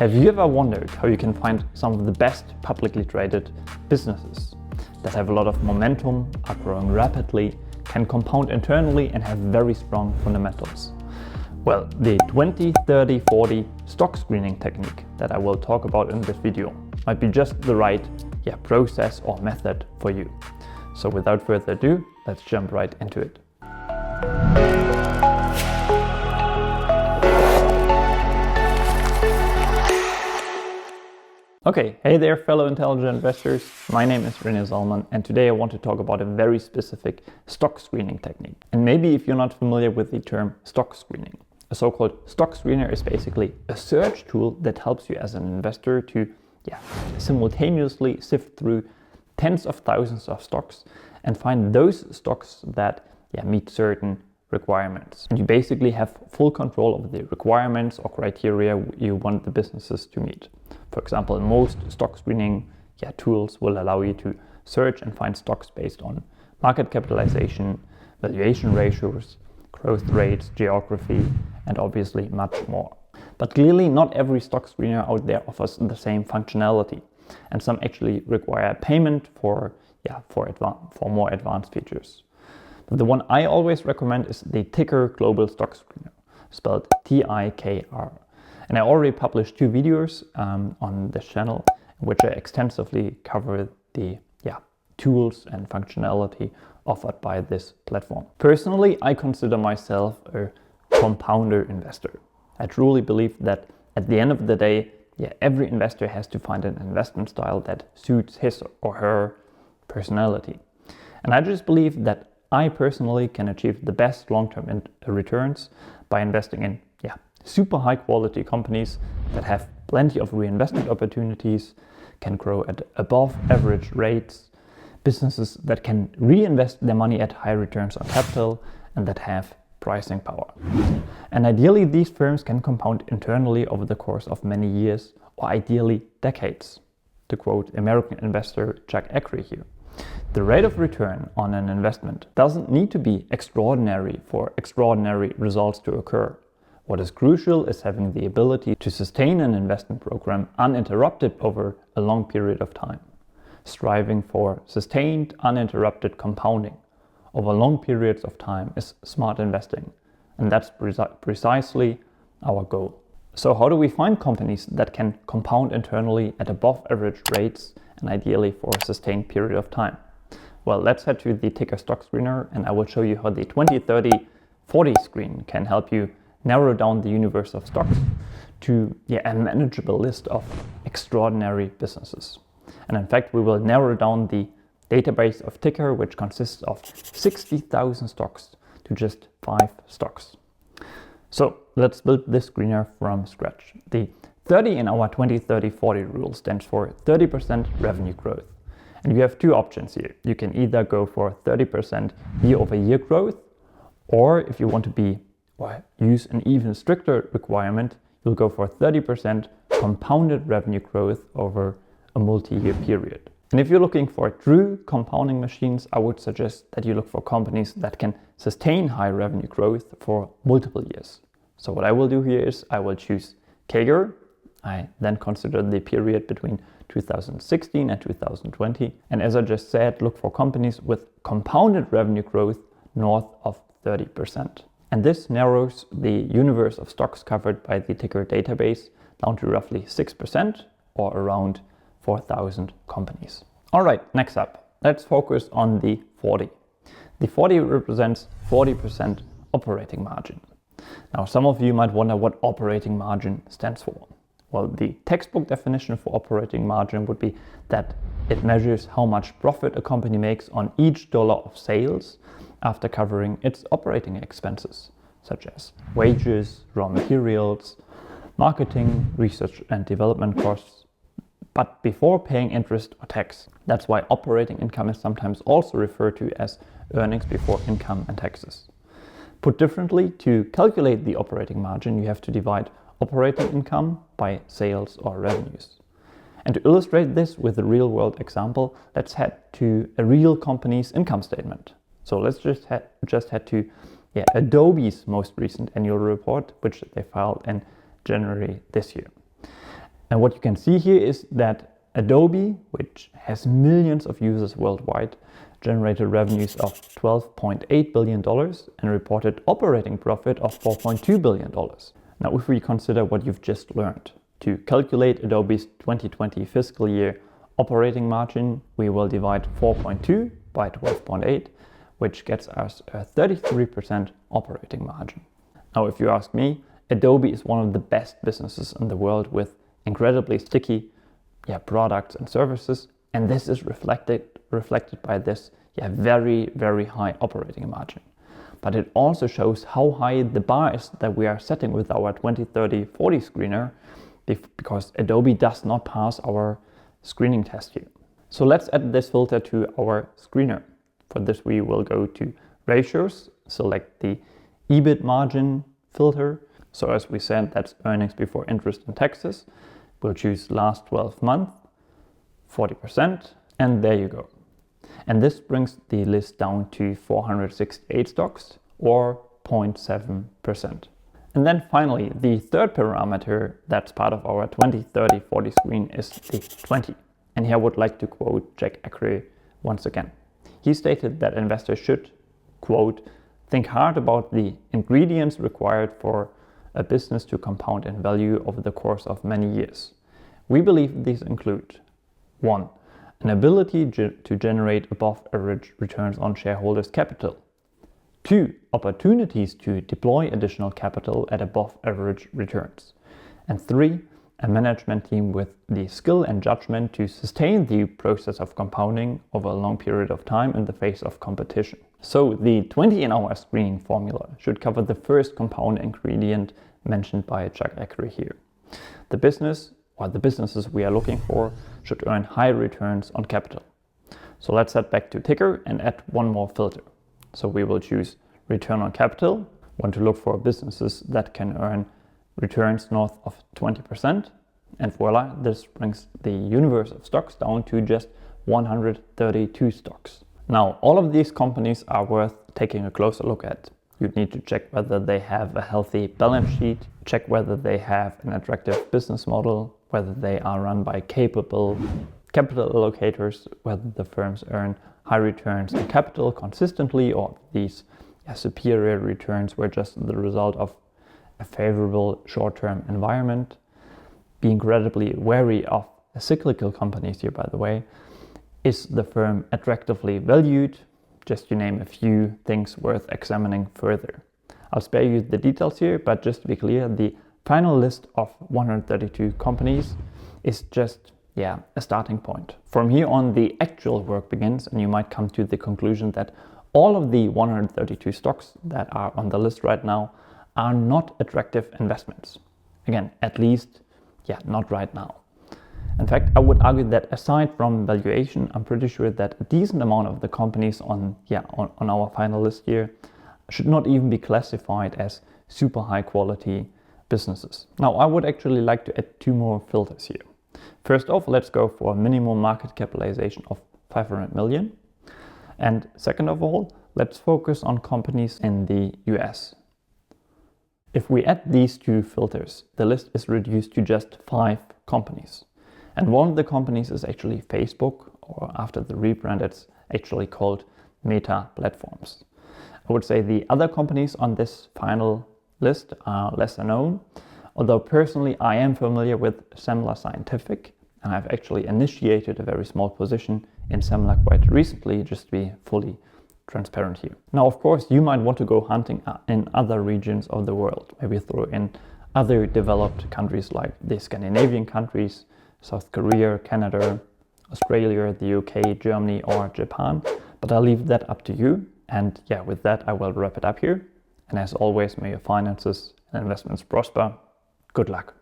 Have you ever wondered how you can find some of the best publicly traded businesses that have a lot of momentum, are growing rapidly, can compound internally and have very strong fundamentals? Well, the 20, 30, 40 stock screening technique that I will talk about in this video might be just the right process or method for you. So without further ado, let's jump right into it. Okay, hey there fellow intelligent investors, my name is René Salman and today I want to talk about a very specific stock screening technique. And maybe if you're not familiar with the term stock screening, a so-called stock screener is basically a search tool that helps you as an investor to simultaneously sift through tens of thousands of stocks and find those stocks that meet certain requirements. And you basically have full control of the requirements or criteria you want the businesses to meet. For example, most stock screening tools will allow you to search and find stocks based on market capitalization, valuation ratios, growth rates, geography, and obviously much more. But clearly not every stock screener out there offers the same functionality, and some actually require payment for more advanced features. But the one I always recommend is the Ticker Global Stock Screener, spelled TIKR. And I already published 2 videos on this channel, in which I extensively cover the tools and functionality offered by this platform. Personally, I consider myself a compounder investor. I truly believe that at the end of the day, every investor has to find an investment style that suits his or her personality. And I just believe that I personally can achieve the best long-term returns by investing in super high quality companies that have plenty of reinvestment opportunities, can grow at above average rates, businesses that can reinvest their money at high returns on capital and that have pricing power. And ideally these firms can compound internally over the course of many years or ideally decades. To quote American investor Jack Acri here, the rate of return on an investment doesn't need to be extraordinary for extraordinary results to occur. What is crucial is having the ability to sustain an investment program uninterrupted over a long period of time. Striving for sustained, uninterrupted compounding over long periods of time is smart investing, and that's precisely our goal. So how do we find companies that can compound internally at above average rates and ideally for a sustained period of time? Well, let's head to the Ticker Stock Screener and I will show you how the 20, 30, 40 screen can help you narrow down the universe of stocks to a manageable list of extraordinary businesses. And in fact, we will narrow down the database of Ticker, which consists of 60,000 stocks, to just 5 stocks. So let's build this screener from scratch. The 30 in our 20, 30, 40 rule stands for 30% revenue growth. And you have 2 options here. You can either go for 30% year-over-year growth, or if you want to use an even stricter requirement, you'll go for 30% compounded revenue growth over a multi-year period. And if you're looking for true compounding machines, I would suggest that you look for companies that can sustain high revenue growth for multiple years. So what I will do here is I will choose CAGR. I then consider the period between 2016 and 2020. And as I just said, look for companies with compounded revenue growth north of 30%. And this narrows the universe of stocks covered by the Ticker database down to roughly 6% or around 4,000 companies. All right, next up, let's focus on the 40. The 40 represents 40% operating margin. Now, some of you might wonder what operating margin stands for. Well, the textbook definition for operating margin would be that it measures how much profit a company makes on each dollar of sales after covering its operating expenses, such as wages, raw materials, marketing, research and development costs, but before paying interest or tax. That's why operating income is sometimes also referred to as earnings before income and taxes. Put differently, to calculate the operating margin, you have to divide operating income by sales or revenues. And to illustrate this with a real-world example, let's head to a real company's income statement. So let's just head to Adobe's most recent annual report, which they filed in January this year. And what you can see here is that Adobe, which has millions of users worldwide, generated revenues of $12.8 billion and reported operating profit of $4.2 billion. Now, if we consider what you've just learned, to calculate Adobe's 2020 fiscal year operating margin, we will divide 4.2 by 12.8, which gets us a 33% operating margin. Now, if you ask me, Adobe is one of the best businesses in the world with incredibly sticky products and services, and this is reflected by this very, very high operating margin. But it also shows how high the bar is that we are setting with our 20-30-40 screener, because Adobe does not pass our screening test here. So let's add this filter to our screener. For this, we will go to ratios, select the EBIT margin filter. So as we said, that's earnings before interest and taxes. We'll choose last 12 months, 40%, and there you go. And this brings the list down to 468 stocks, or 0.7%. And then finally, the third parameter that's part of our 20-30-40 screen is the 20. And here I would like to quote Jack Acre once again. He stated that investors should, quote, think hard about the ingredients required for a business to compound in value over the course of many years. We believe these include 1. An ability to generate above average returns on shareholders' capital. 2. Opportunities to deploy additional capital at above average returns. And 3. A management team with the skill and judgment to sustain the process of compounding over a long period of time in the face of competition. So the 20 in our screening formula should cover the first compound ingredient mentioned by Jack Acre here. The business or the businesses we are looking for should earn high returns on capital. So let's head back to Ticker and add one more filter. So we will choose return on capital. Want to look for businesses that can earn returns north of 20%. And voila, this brings the universe of stocks down to just 132 stocks. Now, all of these companies are worth taking a closer look at. You'd need to check whether they have a healthy balance sheet, check whether they have an attractive business model, whether they are run by capable capital allocators, whether the firms earn high returns on capital consistently, or these superior returns were just the result of a favorable short-term environment. Be incredibly wary of cyclical companies here, by the way. Is the firm attractively valued? Just to name a few things worth examining further. I'll spare you the details here, but just to be clear, the final list of 132 companies is just a starting point. From here on, the actual work begins, and you might come to the conclusion that all of the 132 stocks that are on the list right now are not attractive investments. Again, at least, not right now. In fact, I would argue that aside from valuation, I'm pretty sure that a decent amount of the companies on our final list here should not even be classified as super high quality businesses. Now, I would actually like to add two more filters here. First off, let's go for a minimum market capitalization of 500 million. And second of all, let's focus on companies in the US. If we add these two filters, the list is reduced to just 5 companies. And one of the companies is actually Facebook, or after the rebrand, it's actually called Meta Platforms. I would say the other companies on this final list are lesser known, although personally I am familiar with Semler Scientific, and I've actually initiated a very small position in Semler quite recently, just to be fully transparent here. Now, of course, you might want to go hunting in other regions of the world, maybe throw in other developed countries like the Scandinavian countries, South Korea, Canada, Australia, the UK, Germany, or Japan, but I'll leave that up to you. And with that, I will wrap it up here. And as always, may your finances and investments prosper. Good luck.